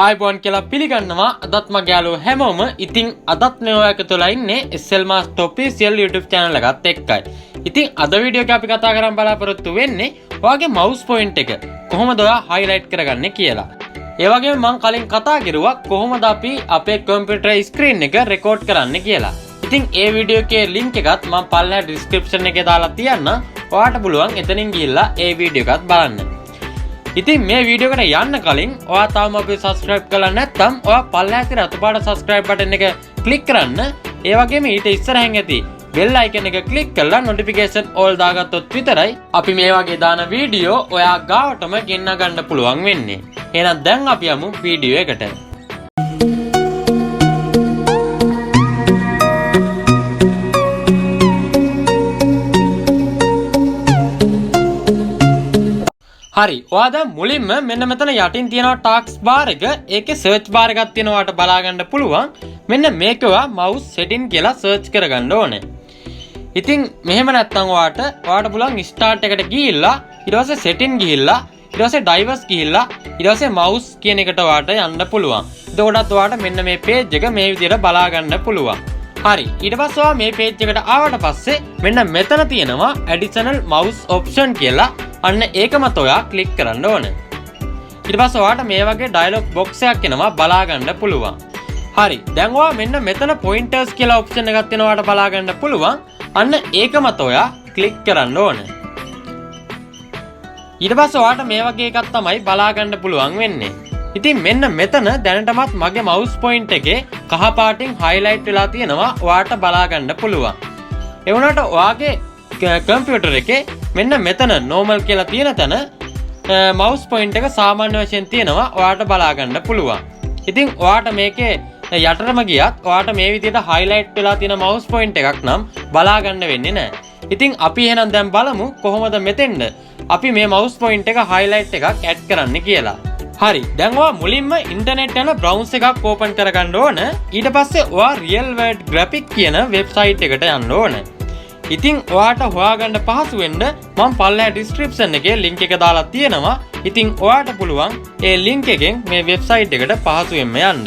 ආයිබෝන් කියලා පිළිගන්නවා අදත් මගේ යාළුවෝ හැමෝම ඉතින් අදත් මේ ඔය එකතුලා ඉන්නේ SL Master Official YouTube channel එකත් එක්කයි. ඉතින් අද වීඩියෝ එක අපි කතා කරන් බලාපොරොත්තු වෙන්නේ ඔයාගේ mouse point එක කොහොමද ඔයා highlight කරගන්නේ කියලා. ඒ වගේම මම කලින් කතා කරුවා කොහොමද අපි අපේ computer screen එක record කරන්නේ කියලා. ඉතින් ඒ වීඩියෝ එකේ link එකත් මම පල්ලෙහා description එකේ දාලා තියන්න. ඔයාට පුළුවන් එතනින් ගිහිල්ලා ඒ වීඩියෝ එකත් බලන්න. ඉතින් මේ වීඩියෝ එකට යන්න කලින් ඔයා තාම අපේ subscribe කරලා නැත්නම් ඔයා පල්ලෙහා තියෙන අතපාඩ subscribe button එක click කරන්න. ඒ වගේම ඊට ඉස්සරහින් ඇති bell icon එක click කරලා notification all දාගත්තොත් විතරයි අපි මේ වගේ දාන වීඩියෝ ඔයා ගාවටම ගෙන්න ගන්න පුළුවන් වෙන්නේ. එහෙනම් දැන් අපි යමු වීඩියෝ එකට. හරි ඔයා දැන් මුලින්ම මෙන්න මෙතන යටින් තියෙනවා ටාස්ක් බාර් එක. ඒකේ සර්ච් බාර් එකක් තියෙනවා ඔයාට බලා ගන්න පුළුවන්. මෙන්න මේක ඔයා mouse setting කියලා සර්ච් කරගන්න ඕනේ. ඉතින් මෙහෙම නැත්නම් ඔයාට පුළුවන් start එකට ගිහිල්ලා ඊට පස්සේ setting ගිහිල්ලා ඊට පස්සේ device ගිහිල්ලා ඊට පස්සේ mouse කියන එකට ඔයාට යන්න පුළුවන්. එතකොටත් ඔයාට මෙන්න මේ page එක මේ විදිහට බලා ගන්න පුළුවන්. හරි ඊට පස්සේ ඔයා මේ page එකට ආවට පස්සේ මෙන්න මෙතන තියෙනවා additional mouse option කියලා. අන්න ඒකමත් ඔයා ක්ලික් කරන්න ඕන. ඊට පස්සේ ඔයාට මේ වගේ ඩයලොග් බොක්ස් එකක් එනවා බලා ගන්න පුළුවන්. හරි දැන් ඔයා මෙන්න මෙතන pointers කියලා ඔප්ෂන් එකක් තියෙනවා ඔයාට බලා ගන්න පුළුවන්. අන්න ඒකමත් ඔයා ක්ලික් කරන්න ඕන. ඊට පස්සේ ඔයාට මේ වගේ එකක් තමයි බලා ගන්න පුළුවන් වෙන්නේ. ඉතින් මෙන්න මෙතන දැනටමත් මගේ mouse point එකේ කහ පාටින් highlight වෙලා තියෙනවා ඔයාට බලා ගන්න පුළුවන්. ඒ වුණාට ඔයාගේ කම්පියුටර් එකේ මෙන්න මෙතන normal කියලා තියෙන තැන mouse point එක සාමාන්‍ය වශයෙන් තියෙනවා ඔයාට බලා ගන්න පුළුවන්. ඉතින් ඔයාට මේකේ යටටම ගියත් ඔයාට මේ විදිහට highlight වෙලා තියෙන mouse point එකක් නම් බලා ගන්න වෙන්නේ නැහැ. ඉතින් අපි එහෙනම් දැන් බලමු කොහොමද මෙතෙන්ද අපි මේ mouse point එක highlight එකක් add කරන්න කියලා. හරි දැන් ඔයා මුලින්ම ඉන්ටර්නෙට් යන browse එකක් open කරගන්න ඕන. ඊට පස්සේ ඔයා real world graphic කියන website එකට යන්න ඕන. ඉතින් ඔයාට හොයාගන්න පහසු වෙන්න මම පල්ලෙහා description එකේ link එක දාලා තියෙනවා. ඉතින් ඔයාට පුළුවන් ඒ link එකෙන් මේ website එකට පහසුවෙන්ම යන්න.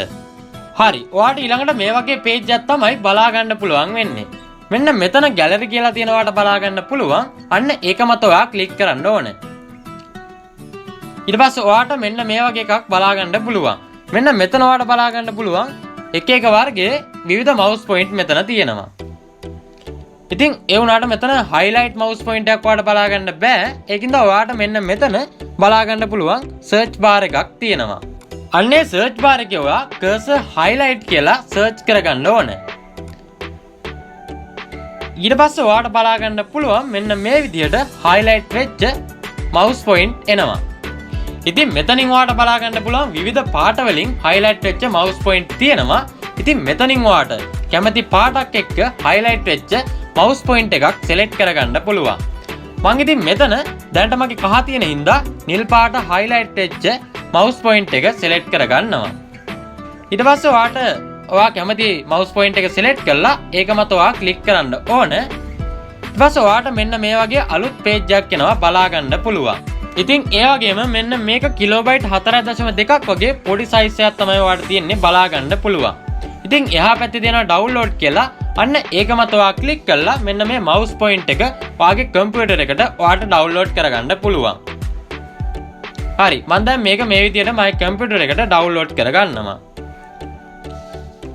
හරි ඔයාට ඊළඟට මේ වගේ page එකක් තමයි බලා ගන්න පුළුවන් වෙන්නේ. මෙන්න මෙතන gallery කියලා තියෙන ඔයාට බලා ගන්න පුළුවන්. අන්න ඒක මත ඔයා click කරන්න ඕනේ. ඊට පස්සේ ඔයාට මෙන්න මේ වගේ එකක් බලා ගන්න පුළුවන්. මෙන්න මෙතන ඔයාට බලා ගන්න පුළුවන් එක එක වර්ගයේ විවිධ mouse point මෙතන තියෙනවා. ඉතින් ඒ වුණාට මෙතන highlight mouse point එකක් ඔයාලට බලා ගන්න බෑ. ඒකින්ද ඔයාලට මෙන්න මෙතන බලා ගන්න පුළුවන් search bar එකක් තියෙනවා. අන්නේ search bar එකේ ඔයා cursor highlight කියලා search කරගන්න ඕනේ. ඊට පස්සේ ඔයාලට බලා ගන්න පුළුවන් මෙන්න මේ විදිහට highlight වෙච්ච mouse point එනවා. ඉතින් මෙතනින් ඔයාලට බලා ගන්න පුළුවන් විවිධ පාට වලින් highlight වෙච්ච mouse point තියෙනවා. ඉතින් මෙතනින් ඔයාලට කැමති පාටක් එක්ක highlight වෙච්ච mouse point එකක් select කරගන්න පුළුවන්. මම ඉතින් මෙතන දැනට මගේ කහ තියෙන හින්දා නිල් පාට highlight වෙච්ච mouse point එක select කරගන්නවා. ඊට පස්සේ ඔයා කැමති mouse point එක select කරලා ඒක මත ඔයා click කරන්න ඕන. ඊට පස්සේ ඔයාට මෙන්න මේ වගේ අලුත් page එකක් එනවා බලා ගන්න පුළුවන්. ඉතින් ඒ වගේම මෙන්න මේක කිලෝබයිට් 4.2ක් වගේ පොඩි size එකක් තමයි ඔයාට තියෙන්නේ බලා ගන්න පුළුවන්. ඉතින් එහා පැත්තේ තියෙනවා download කියලා. අන්න ඒක මත ඔයා ක්ලික් කරලා මෙන්න මේ mouse point එක ඔයාගේ කම්පියුටර් එකට ඔයාට download කරගන්න පුළුවන්. හරි මම දැන් මේක මේ විදිහට මගේ කම්පියුටර් එකට download කරගන්නවා.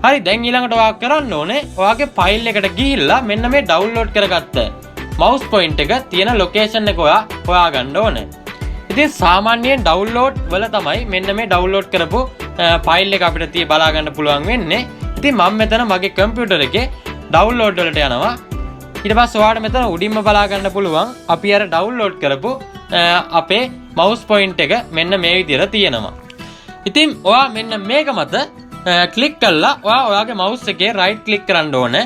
හරි දැන් ඊළඟට ඔයා කරන්න ඕනේ ඔයාගේ ෆයිල් එකට ගිහිල්ලා මෙන්න මේ download කරගත්ත mouse point එක තියෙන location එක ඔයා හොයාගන්න ඕනේ. ඉතින් සාමාන්‍යයෙන් download වල තමයි මෙන්න මේ download කරපු ෆයිල් එක අපිට බලා ගන්න පුළුවන් වෙන්නේ. ඉතින් මම මෙතන මගේ කම්පියුටර් එකේ download වලට යනවා. ඊට පස්සේ ඔයාලට මෙතන උඩින්ම බලා ගන්න පුළුවන් අපි අර download කරපු අපේ mouse point එක මෙන්න මේ විදිහට තියෙනවා. ඉතින් ඔයා මෙන්න මේක මත click කරලා ඔයාගේ mouse එකේ right click කරන්න ඕනේ.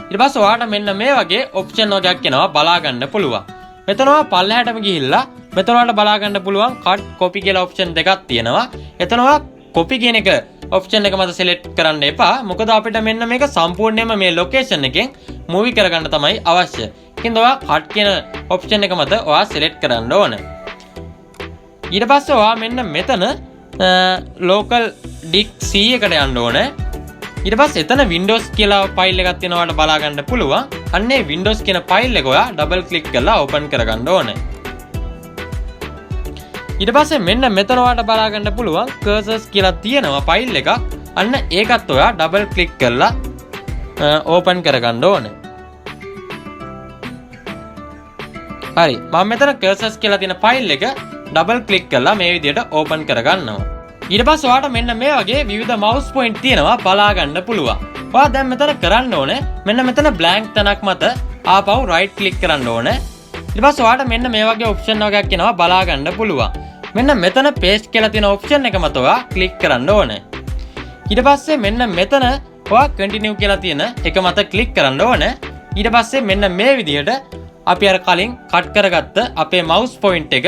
ඊට පස්සේ ඔයාට මෙන්න මේ වගේ option වගේක් එනවා බලා ගන්න පුළුවන්. මෙතන ඔයා පල්ලෙහාටම ගිහිල්ලා මෙතන ඔයාලට බලා ගන්න පුළුවන් cut copy කියලා option දෙකක් තියෙනවා. එතන ඔයා copy කියන එක option එක මත select කරන්න එපා. මොකද අපිට මෙන්න මේක සම්පූර්ණයෙන්ම මේ location එකෙන් movie කරගන්න තමයි අවශ්‍ය. ඒකින්ද ඔයා cut කියන option එක මත ඔයා select කරන්න ඕන. ඊට පස්සේ ඔයා මෙන්න මෙතන local disk C එකට යන්න ඕනේ. ඊට පස්සේ එතන Windows කියලා ෆයිල් එකක් තියෙනවා ඔයාලට බලා ගන්න පුළුවන්. අන්න ඒ Windows කියන ෆයිල් එක ඔයා ඩබල් ක්ලික් කරලා ඕපන් කරගන්න ඕනේ. ඊට පස්සේ මෙන්න මෙතන ඔයාලට බලා ගන්න පුළුවන් cursors කියලා තියෙනවා ෆයිල් එකක්. අන්න ඒකත් ඔයා ඩබල් ක්ලික් කරලා ඕපන් කරගන්න ඕනේ. හරි. මම මෙතන cursors කියලා තියෙන ෆයිල් එක ඩබල් ක්ලික් කරලා මේ විදිහට ඕපන් කරගන්නවා. ඊට පස්සේ ඔයාලට මෙන්න මේ වගේ විවිධ mouse point තියෙනවා බලා ගන්න පුළුවන්. ඔයා දැන් මෙතන කරන්න ඕනේ මෙන්න මෙතන blank තැනක් මත ආපහු right click කරන්න ඕනේ. ඊට පස්සේ ඔයාලට මෙන්න මේ වගේ option එකක් එනවා බලා ගන්න පුළුවන්. මෙන්න මෙතන paste කියලා තියෙන option එක මත ඔයා click කරන්න ඕනේ. ඊට පස්සේ මෙන්න මෙතන ඔයා continue කියලා තියෙන එක මත click කරන්න ඕනේ. ඊට පස්සේ මෙන්න මේ විදිහට අපි අර කලින් cut කරගත්ත අපේ mouse point එක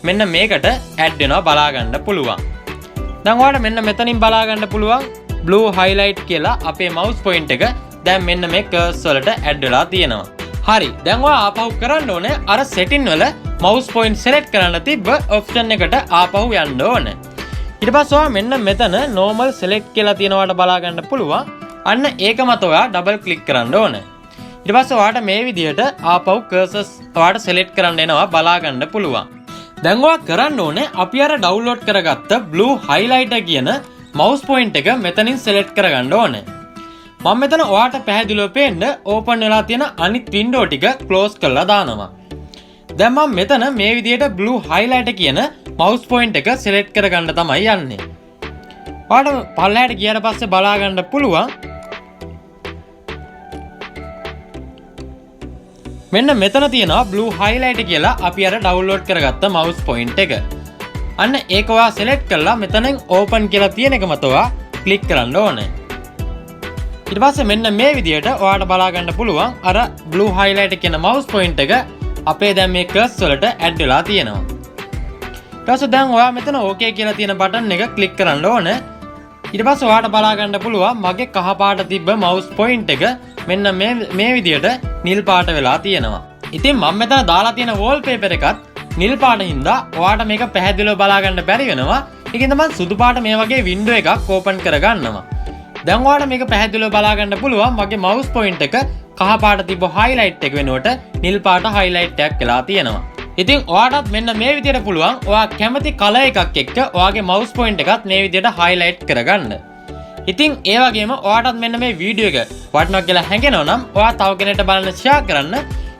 මෙන්න මේකට add වෙනවා බලා ගන්න පුළුවන්. දැන් ඔයාලට මෙන්න මෙතනින් බලා ගන්න පුළුවන් blue highlight කියලා අපේ mouse point එක දැන් මෙන්න මේ cursor වලට add වෙලා තියෙනවා. හරි. දැන් ඔයා ආපහු කරන්න ඕනේ අර setting වල mouse point select කරන්න තිබ්බ option එකට ආපහු යන්න ඕනේ. ඊට පස්සේ ඔයා මෙන්න මෙතන normal select කියලා තියෙනවාට බලා ගන්න පුළුවන්. අන්න ඒක මත ඔයා double click කරන්න ඕනේ. ඊට පස්සේ ඔයාට මේ විදිහට ආපහු cursors ඔයාට select කරන්න එනවා බලා ගන්න පුළුවන්. දැන් ඔයා කරන්න ඕනේ අපි අර download කරගත්ත blue highlighter කියන mouse point එක මෙතනින් select කරගන්න ඕනේ. මම මෙතන ඔයාට පැහැදිලිව පේන්න open වෙලා තියෙන අනිත් window ටික close කරලා දානවා. දැන් මම මෙතන මේ විදිහට blue highlighter කියන mouse point එක select කරගන්න තමයි යන්නේ. ඔයාට පල්ලෙහාට ගියාට පස්සේ බලා ගන්න පුළුවන් මෙන්න මෙතන තියෙනවා blue highlighter කියලා අපි අර download කරගත්ත mouse point එක. අන්න ඒක ඔයා select කරලා මෙතනින් open කියලා තියෙන එක මත ඔයා click කරන්න ඕනේ. ඊට පස්සේ මෙන්න මේ විදිහට ඔයාට බලා ගන්න පුළුවන් අර blue highlighter කියන mouse point එක අපේ දැන් මේ cursor වලට add වෙලා තියෙනවා. ඊට පස්සේ දැන් ඔයා මෙතන okay කියලා තියෙන button එක click කරන්න ඕනේ. ඊට පස්සේ ඔයාට බලා ගන්න පුළුවන් මගේ කහ පාට තිබ්බ mouse point එක මෙන්න මේ විදිහට නිල් පාට වෙලා තියෙනවා. ඉතින් මම මෙතන දාලා තියෙන wallpaper එකත් නිල් පාට හින්දා ඔයාට මේක පැහැදිලිව බලා ගන්න බැරි වෙනවා. ඒකින්ද මම සුදු පාට මේ වගේ window එකක් open කරගන්නවා. දැන් ඔයාට මේක පැහැදිලිව බලා ගන්න පුළුවන් මගේ mouse point එක කහ පාට තිබ්බ highlight එක වෙනුවට නිල් පාට highlight එකක් වෙලා තියෙනවා. ඉතින් ඔයාටත් මෙන්න මේ විදිහට පුළුවන් ඔයා කැමති color එකක් එක්ක ඔයාගේ mouse point එකත් මේ විදිහට highlight කරගන්න. ඉතින් ඒ වගේම ඔයාටත් මෙන්න මේ වීඩියෝ එක වටිනවා කියලා හැඟෙනවා නම් ඔයා තව කෙනෙක්ට බලන්න share කරන්න.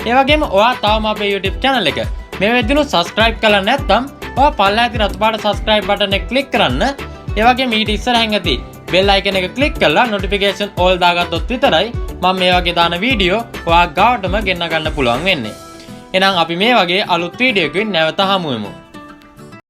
ඒ වගේම ඔයා තවම අපේ YouTube channel එක මේ වෙද්දිනු subscribe කරලා නැත්නම් ඔයා පල්ලෙහා තියෙන රතු පාට subscribe button එක click කරන්න. ඒ වගේම ඊට ඉස්සරහින් ඇති bell icon එක click කරලා notification all දාගත්තොත් විතරයි මම මේ වගේ දාන වීඩියෝ ඔයා ගාවටම ගෙන්න ගන්න පුළුවන් වෙන්නේ. එහෙනම් අපි මේ වගේ අලුත් වීඩියෝ එකකින් නැවත හමු වෙමු.